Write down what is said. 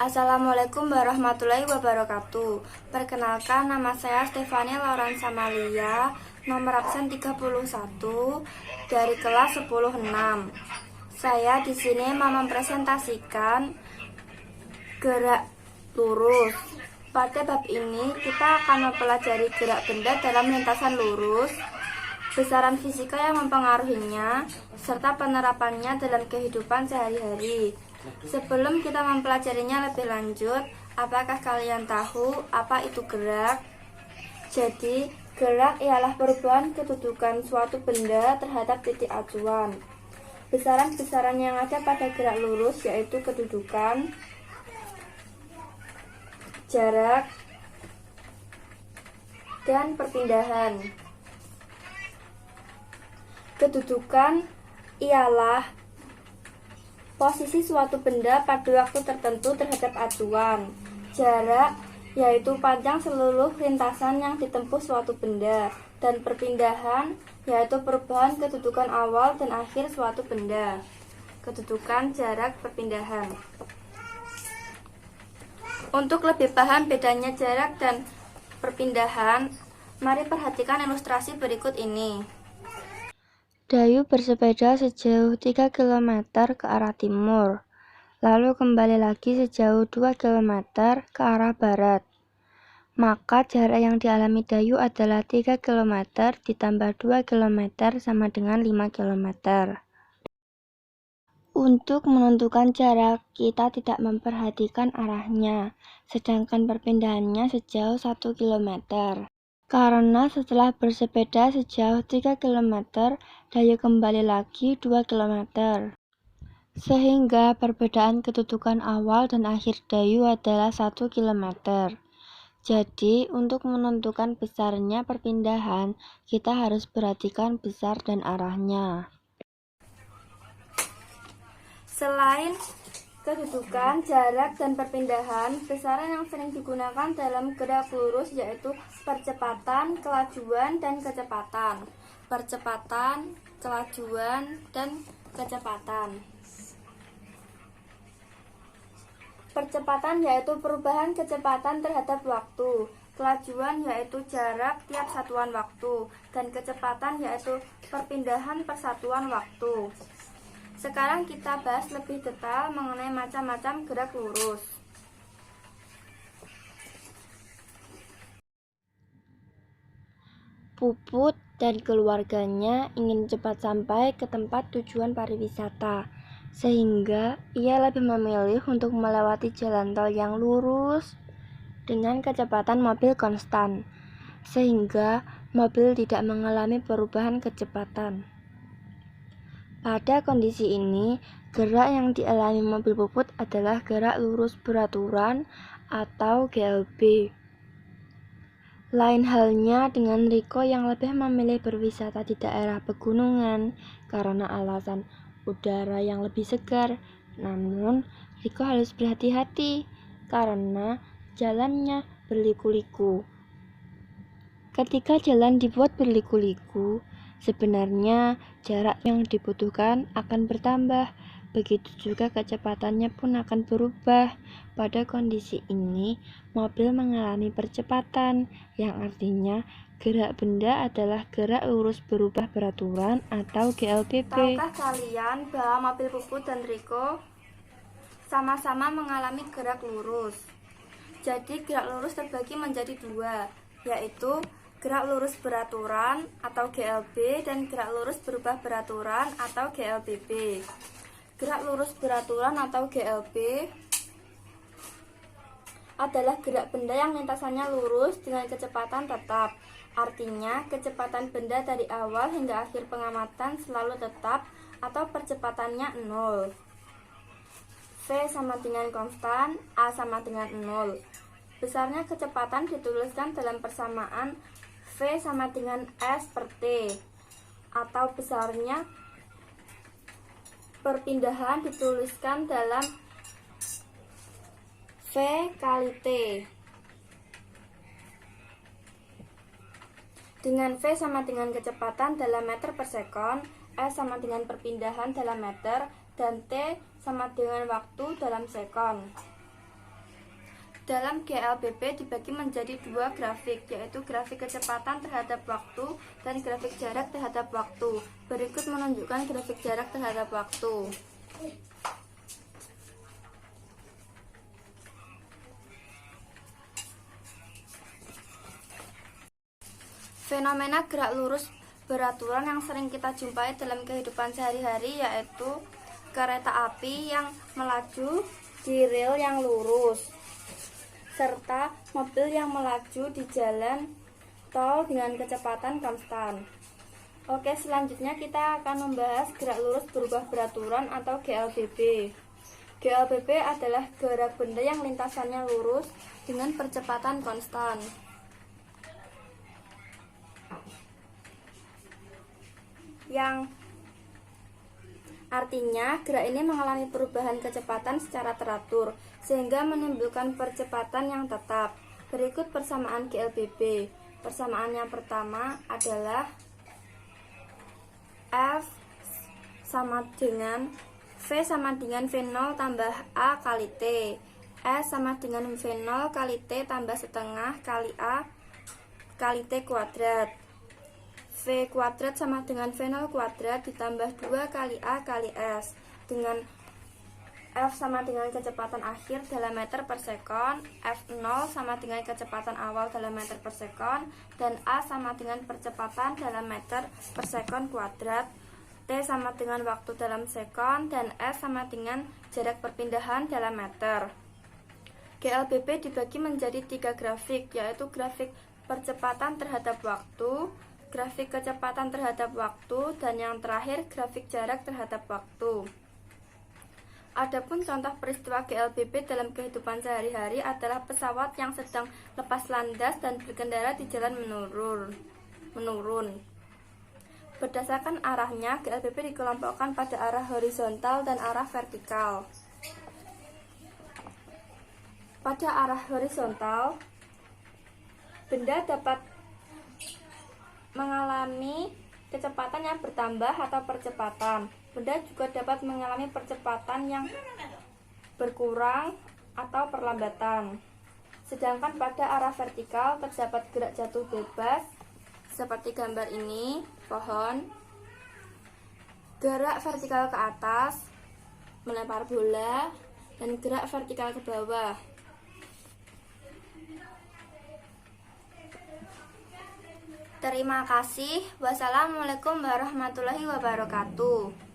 Assalamualaikum warahmatullahi wabarakatuh. Perkenalkan, nama saya Stefania Lauransa Malia, nomor absen 31 dari kelas 10-6. Saya di sini mau mempresentasikan gerak lurus. Pada bab ini kita akan mempelajari gerak benda dalam lintasan lurus, besaran fisika yang mempengaruhinya, serta penerapannya dalam kehidupan sehari-hari. Sebelum kita mempelajarinya lebih lanjut, apakah kalian tahu apa itu gerak? Jadi, gerak ialah perubahan kedudukan suatu benda terhadap titik acuan. Besaran-besaran yang ada pada gerak lurus yaitu kedudukan, jarak, dan perpindahan. Kedudukan ialah posisi suatu benda pada waktu tertentu terhadap acuan. Jarak yaitu panjang seluruh lintasan yang ditempuh suatu benda. Dan perpindahan yaitu perubahan kedudukan awal dan akhir suatu benda. Kedudukan, jarak, perpindahan. Untuk lebih paham bedanya jarak dan perpindahan, mari perhatikan ilustrasi berikut ini. Dayu bersepeda sejauh 3 km ke arah timur, lalu kembali lagi sejauh 2 km ke arah barat. Maka jarak yang dialami Dayu adalah 3 km ditambah 2 km sama dengan 5 km. Untuk menentukan jarak, kita tidak memperhatikan arahnya, sedangkan perpindahannya sejauh 1 km. Karena setelah bersepeda sejauh 3 km, Dayu kembali lagi 2 km. Sehingga perbedaan kedudukan awal dan akhir Dayu adalah 1 km. Jadi, untuk menentukan besarnya perpindahan, kita harus perhatikan besar dan arahnya. Selain kedudukan, jarak, dan perpindahan, besaran yang sering digunakan dalam gerak lurus yaitu percepatan, kelajuan, dan kecepatan. Percepatan, kelajuan, dan kecepatan. Percepatan yaitu perubahan kecepatan terhadap waktu. Kelajuan yaitu jarak tiap satuan waktu. Dan kecepatan yaitu perpindahan persatuan waktu. Sekarang kita bahas lebih detail mengenai macam-macam gerak lurus. Puput dan keluarganya ingin cepat sampai ke tempat tujuan pariwisata, sehingga ia lebih memilih untuk melewati jalan tol yang lurus dengan kecepatan mobil konstan, sehingga mobil tidak mengalami perubahan kecepatan. Pada kondisi ini, gerak yang dialami mobil Puput adalah gerak lurus beraturan atau GLB. Lain halnya dengan Riko yang lebih memilih berwisata di daerah pegunungan karena alasan udara yang lebih segar. Namun, Riko harus berhati-hati karena jalannya berliku-liku. Ketika jalan dibuat berliku-liku, sebenarnya jarak yang dibutuhkan akan bertambah, begitu juga kecepatannya pun akan berubah. Pada kondisi ini, mobil mengalami percepatan, yang artinya gerak benda adalah gerak lurus berubah beraturan atau GLBB. Tahukah kalian bahwa mobil Puput dan Riko sama-sama mengalami gerak lurus? Jadi gerak lurus terbagi menjadi dua, yaitu gerak lurus beraturan atau GLB dan gerak lurus berubah beraturan atau GLBB. Gerak lurus beraturan atau GLB adalah gerak benda yang lintasannya lurus dengan kecepatan tetap. Artinya, kecepatan benda dari awal hingga akhir pengamatan selalu tetap atau percepatannya 0. V sama dengan konstan, A sama dengan 0. Besarnya kecepatan dituliskan dalam persamaan V sama dengan S per T, atau besarnya perpindahan dituliskan dalam V kali T. Dengan V sama dengan kecepatan dalam meter per sekon, S sama dengan perpindahan dalam meter, dan T sama dengan waktu dalam sekon. Dalam GLBB dibagi menjadi dua grafik, yaitu grafik kecepatan terhadap waktu dan grafik jarak terhadap waktu. Berikut menunjukkan grafik jarak terhadap waktu. Fenomena gerak lurus beraturan yang sering kita jumpai dalam kehidupan sehari-hari yaitu kereta api yang melaju di rel yang lurus, serta mobil yang melaju di jalan tol dengan kecepatan konstan. Oke, selanjutnya kita akan membahas gerak lurus berubah beraturan atau GLBB. GLBB adalah gerak benda yang lintasannya lurus dengan percepatan konstan. Yang artinya gerak ini mengalami perubahan kecepatan secara teratur sehingga menimbulkan percepatan yang tetap. Berikut persamaan GLBB. Persamaan yang pertama adalah F sama dengan V sama dengan V0 tambah A kali T. S sama dengan V0 kali T tambah setengah kali A kali T kuadrat. V kuadrat sama dengan V0 kuadrat ditambah 2 kali A kali S, dengan F sama dengan kecepatan akhir dalam meter per sekon, F0 sama dengan kecepatan awal dalam meter per sekon, dan A sama dengan percepatan dalam meter per sekon kuadrat, T sama dengan waktu dalam sekon, dan S sama dengan jarak perpindahan dalam meter. GLBB dibagi menjadi 3 grafik, yaitu grafik percepatan terhadap waktu, grafik kecepatan terhadap waktu, dan yang terakhir grafik jarak terhadap waktu. Adapun contoh peristiwa GLBB dalam kehidupan sehari-hari adalah pesawat yang sedang lepas landas dan berkendara di jalan menurun. Berdasarkan arahnya, GLBB dikelompokkan pada arah horizontal dan arah vertikal. Pada arah horizontal, benda dapat mengalami kecepatan yang bertambah atau percepatan. Benda juga dapat mengalami percepatan yang berkurang atau perlambatan. Sedangkan pada arah vertikal terdapat gerak jatuh bebas seperti gambar ini, pohon, gerak vertikal ke atas, melempar bola, dan gerak vertikal ke bawah. Terima kasih. Wassalamualaikum warahmatullahi wabarakatuh.